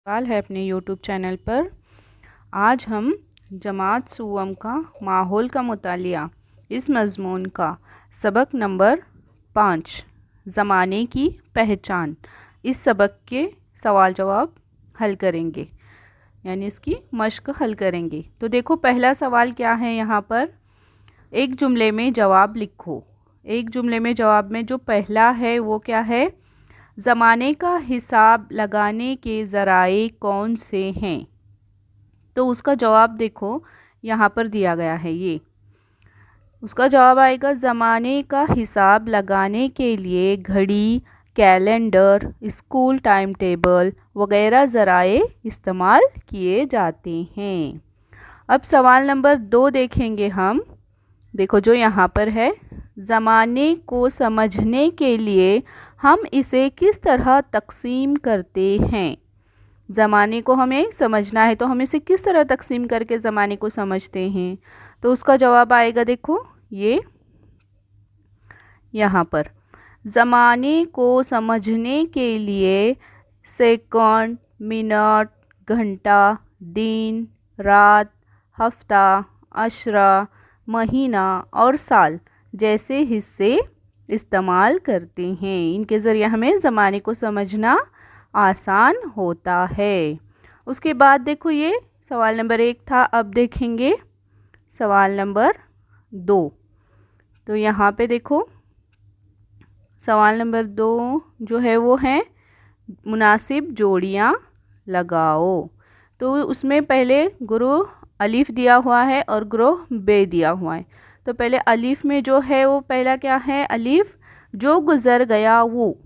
सवाल है अपने यूट्यूब चैनल पर। आज हम जमात सुवम का माहौल का मुतालिया इस मज़मून का सबक नंबर 5 ज़माने की पहचान इस सबक के सवाल जवाब हल करेंगे, यानी इसकी मश्क हल करेंगे। तो देखो पहला सवाल क्या है यहाँ पर, एक जुमले में जवाब लिखो। एक जुमले में जवाब में जो पहला है वो क्या है, ज़माने का हिसाब लगाने के ज़राए कौन से हैं। तो उसका जवाब देखो यहाँ पर दिया गया है, ये उसका जवाब आएगा ज़माने का हिसाब लगाने के लिए घड़ी, कैलेंडर, स्कूल टाइम टेबल वगैरह ज़राए इस्तेमाल किए जाते हैं। अब सवाल नंबर 2 देखेंगे हम। देखो जो यहाँ पर है, ज़माने को समझने के लिए हम इसे किस तरह तकसीम करते हैं। ज़माने को हमें समझना है तो हम इसे किस तरह तकसीम करके ज़माने को समझते हैं। तो उसका जवाब आएगा, देखो ये यहाँ पर, ज़माने को समझने के लिए सेकंड, मिनट, घंटा, दिन, रात, हफ्ता, अशरा, महीना और साल जैसे हिस्से इस्तेमाल करते हैं। इनके ज़रिए हमें ज़माने को समझना आसान होता है। उसके बाद देखो ये सवाल नंबर 1 था, अब देखेंगे सवाल नंबर 2। तो यहाँ पे देखो सवाल नंबर 2 जो है वो है मुनासिब जोड़ियाँ लगाओ। तो उसमें पहले ग्रोह अलिफ दिया हुआ है और ग्रोह बे दिया हुआ है। तो पहले अलिफ में जो है वो पहला क्या है, अलिफ जो गुज़र गया वो,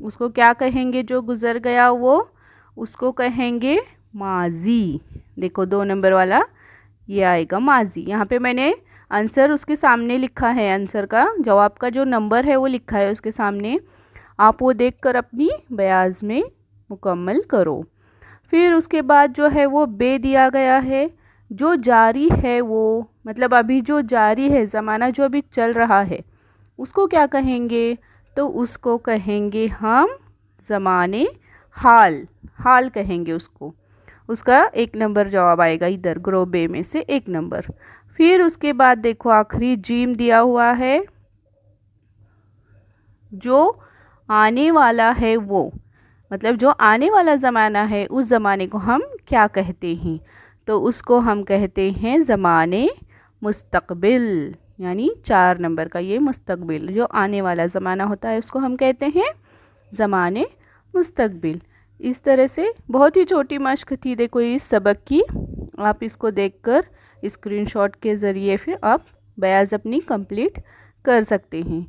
उसको क्या कहेंगे, जो गुज़र गया वो उसको कहेंगे माजी। देखो 2 नंबर वाला ये आएगा माजी। यहाँ पे मैंने आंसर उसके सामने लिखा है, आंसर का जवाब का जो नंबर है वो लिखा है उसके सामने, आप वो देखकर अपनी बयाज में मुकम्मल करो। फिर उसके बाद जो है वो बे दिया गया है, जो जारी है वो, मतलब अभी जो जारी है, ज़माना जो अभी चल रहा है उसको क्या कहेंगे, तो उसको कहेंगे हम ज़माने हाल, हाल कहेंगे उसको। उसका 1 नंबर जवाब आएगा इधर ग्रोह बे में से 1 नंबर। फिर उसके बाद देखो आखिरी जीम दिया हुआ है, जो आने वाला है वो, मतलब जो आने वाला ज़माना है उस ज़माने को हम क्या कहते हैं, तो उसको हम कहते हैं ज़माने मुस्तक़बिल, यानी 4 नंबर का ये मुस्तक़बिल, जो आने वाला ज़माना होता है उसको हम कहते हैं ज़माने मुस्तक़बिल। इस तरह से बहुत ही छोटी मश्क थी देखो इस सबक की। आप इसको देखकर स्क्रीनशॉट के ज़रिए फिर आप बयाज़ अपनी कंप्लीट कर सकते हैं।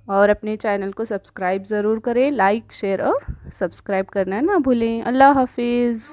और अपने चैनल को सब्सक्राइब ज़रूर करें, लाइक शेयर और सब्सक्राइब करना ना भूलें। अल्लाह हाफिज़।